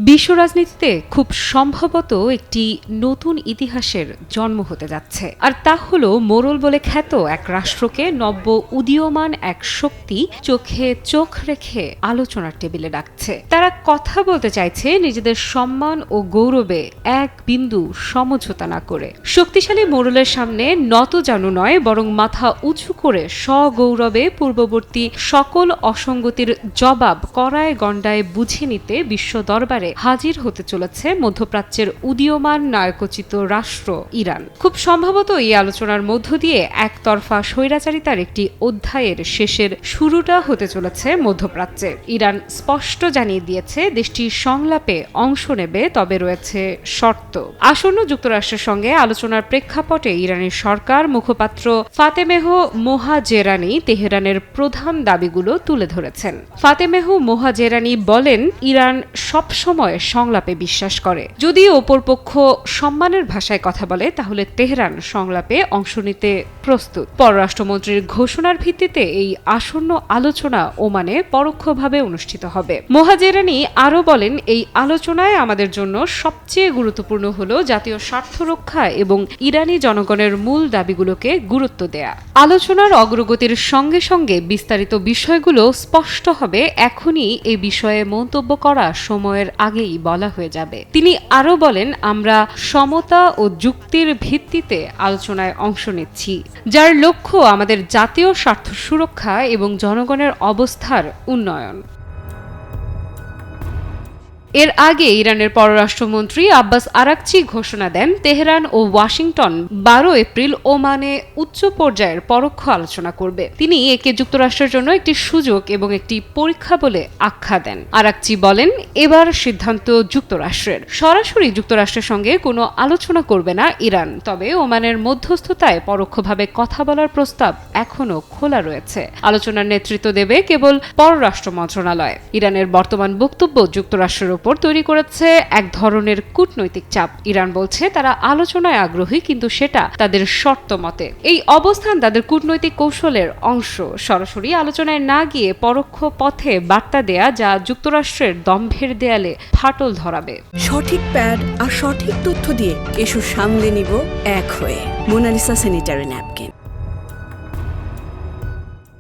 বিশ্ব রাজনীতিতে খুব সম্ভবত একটি নতুন ইতিহাসের জন্ম হতে যাচ্ছে, আর তা হলো মোড়ল বলে খ্যাত এক রাষ্ট্রকে নব্য উদীয়মান এক শক্তি চোখে চোখ রেখে আলোচনার টেবিলে ডাকছে। তারা কথা বলতে চাইছে নিজেদের সম্মান ও গৌরবে এক বিন্দু সমঝোতা না করে। শক্তিশালী মোড়লের সামনে নতজানু নয়, বরং মাথা উঁচু করে সগৌরবে পূর্ববর্তী সকল অসঙ্গতির জবাব কড়ায় গণ্ডায় বুঝে নিতে বিশ্ব দরবারে হাজির হতে চলেছে মধ্যপ্রাচ্যের উদীয়মান নায়কোচিত রাষ্ট্র ইরান। খুব সম্ভবত এই আলোচনার মধ্য দিয়ে একতরফা স্বৈরাচারিতার একটি অধ্যায়ের শেষের শুরুটা হতে চলেছে মধ্যপ্রাচ্যে। ইরান স্পষ্ট জানিয়ে দিয়েছে দেশটি সংলাপে অংশ নেবে, তবে রয়েছে শর্ত। আসন্ন যুক্তরাষ্ট্রের সঙ্গে আলোচনার প্রেক্ষাপটে ইরানের সরকার মুখপাত্র ফাতেমেহ মোহাজেরানি তেহরানের প্রধান দাবিগুলো তুলে ধরেছেন। ফাতেমেহ মোহাজেরানি বলেন, ইরান সবসময় সংলাপে বিশ্বাস করে। যদি অপরপক্ষ সম্মানের ভাষায় কথা বলে তাহলে তেহরান সংলাপে অংশ নিতে প্রস্তুত। পররাষ্ট্রমন্ত্রীর ঘোষণার ভিত্তিতে এই আসন্ন আলোচনা ওমানে পরোক্ষভাবে অনুষ্ঠিত হবে। মোহাজেরানি আরও বলেন, এই আলোচনায় আমাদের জন্য সবচেয়ে গুরুত্বপূর্ণ হলো জাতীয় স্বার্থ রক্ষা এবং ইরানি জনগণের মূল দাবিগুলোকে গুরুত্ব দেয়া। আলোচনার অগ্রগতির সঙ্গে সঙ্গে বিস্তারিত বিষয়গুলো স্পষ্ট হবে। এখনই এই বিষয়ে মন্তব্য করা সময়ের আগেই বলা হয়ে যাবে। তিনি আরও বলেন, আমরা সমতা ও যুক্তির ভিত্তিতে আলোচনায় অংশ নিচ্ছি, যার লক্ষ্য আমাদের জাতীয় স্বার্থ সুরক্ষা এবং জনগণের অবস্থার উন্নয়ন। এর আগে ইরানের পররাষ্ট্রমন্ত্রী আব্বাস আরাকচি ঘোষণা দেন, তেহরান ও ওয়াশিংটন 12 এপ্রিল ওমানে উচ্চ পর্যায়ের পরোক্ষ আলোচনা করবে। তিনি একে যুক্তরাষ্ট্রের জন্য একটি সুযোগ এবং একটি পরীক্ষা বলে আখ্যা দেন। আরাকচি বলেন, এবার সিদ্ধান্ত যুক্তরাষ্ট্রের। সরাসরি যুক্তরাষ্ট্রের সঙ্গে কোনো আলোচনা করবে না ইরান, তবে ওমানের মধ্যস্থতায় পরোক্ষভাবে কথা বলার প্রস্তাব এখনও খোলা রয়েছে। আলোচনার নেতৃত্ব দেবে কেবল পররাষ্ট্র মন্ত্রণালয়। ইরানের বর্তমান বক্তব্য যুক্তরাষ্ট্রের তৈরি করেছে এক ধরনের কূটনৈতিক চাপ। ইরান বলছে তারা আলোচনায় আগ্রহী, কিন্তু সেটা তাদের শর্ত মতে। এই অবস্থান তাদের কূটনৈতিক কৌশলের অংশ। সরাসরি আলোচনায় না গিয়ে পরোক্ষ পথে বার্তা দেয়া, যা যুক্তরাষ্ট্রের দম্ভের দেয়ালে ফাটল ধরাবে। সঠিক প্যাড আর সঠিক তথ্য দিয়ে এসব সামলে নিব এক হয়ে। Mona Lisa sanitary napkin.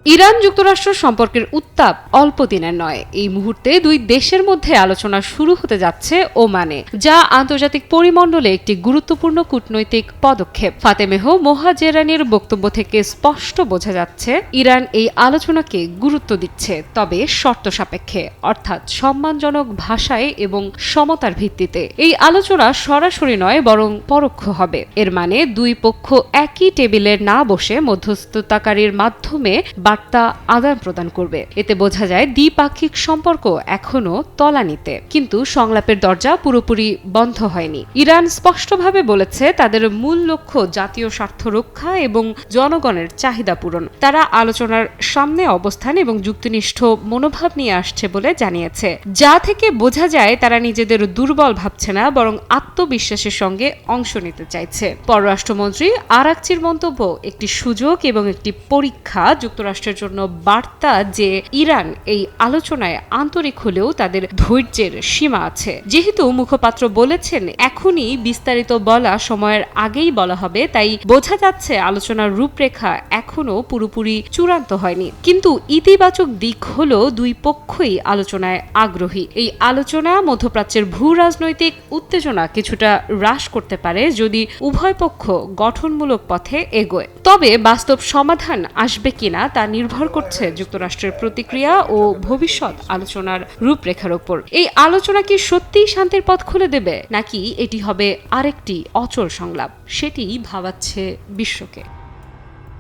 ইরান যুক্তরাষ্ট্র সম্পর্কের উত্তাপ অল্প দিনের নয়। এই মুহূর্তে দুই দেশের মধ্যে আলোচনা শুরু হতে যাচ্ছে ওমানে, যা আন্তর্জাতিক পরিমণ্ডলে একটি গুরুত্বপূর্ণ কূটনৈতিক পদক্ষেপ। ফাতেমেহ মোহাজেরানির বক্তব্য থেকে স্পষ্ট বোঝা যাচ্ছে ইরান এই আলোচনাকে গুরুত্ব দিচ্ছে, তবে শর্ত সাপেক্ষে, অর্থাৎ সম্মানজনক ভাষায় এবং সমতার ভিত্তিতে। এই আলোচনা সরাসরি নয়, বরং পরোক্ষ হবে। এর মানে দুই পক্ষ একই টেবিলে না বসে মধ্যস্থতাকারীর মাধ্যমে বার্তা আদান প্রদান করবে। এতে বোঝা যায় দ্বিপাক্ষিক সম্পর্ক এখনো তলানিতে, কিন্তু সংলাপের দরজা পুরোপুরি বন্ধ হয়নি। ইরান স্পষ্টভাবে বলেছে তাদের মূল লক্ষ্য জাতীয় স্বার্থ রক্ষা এবং জনগণের চাহিদা পূরণ। তারা আলোচনার সামনে অবস্থান এবং যুক্তিনিষ্ঠ মনোভাব নিয়ে আসছে বলে জানিয়েছে, যা থেকে বোঝা যায় তারা নিজেদের দুর্বল ভাবছে না, বরং আত্মবিশ্বাসের সঙ্গে অংশ নিতে চাইছে। পররাষ্ট্রমন্ত্রী আরাকচির মন্তব্য একটি সুযোগ এবং একটি পরীক্ষা। যুক্তরাষ্ট্রের জন্য বার্তা যে ইরান এই আলোচনায় আন্তরিক হলেও তাদের ধৈর্যের সীমা আছে। যেহেতু মুখপাত্র বলেছেন এখনই বিস্তারিত বলা সময়ের আগেই বলা হবে, তাই বোঝা যাচ্ছে আলোচনার রূপরেখা এখনো পুরোপুরি চূড়ান্ত হয়নি। কিন্তু ইতিবাচক দিক হলো দুই পক্ষই আলোচনায় আগ্রহী। এই আলোচনা মধ্যপ্রাচ্যের ভূ রাজনৈতিক উত্তেজনা কিছুটা হ্রাস করতে পারে যদি উভয় পক্ষ গঠনমূলক পথে এগোয়। তবে বাস্তব সমাধান আসবে কিনা তা নির্ভর করছে যুক্তরাষ্ট্রের প্রতিক্রিয়া ও ভবিষ্যৎ আলোচনার রূপরেখার উপর। এই আলোচনা কি সত্যিই শান্তির পথ খুলে দেবে, নাকি এটি হবে আরেকটি অচল সংলাপ? সেটি ভাবাচ্ছে বিশ্বকে।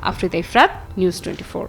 আফরিদা ইফরাত, নিউজ 24।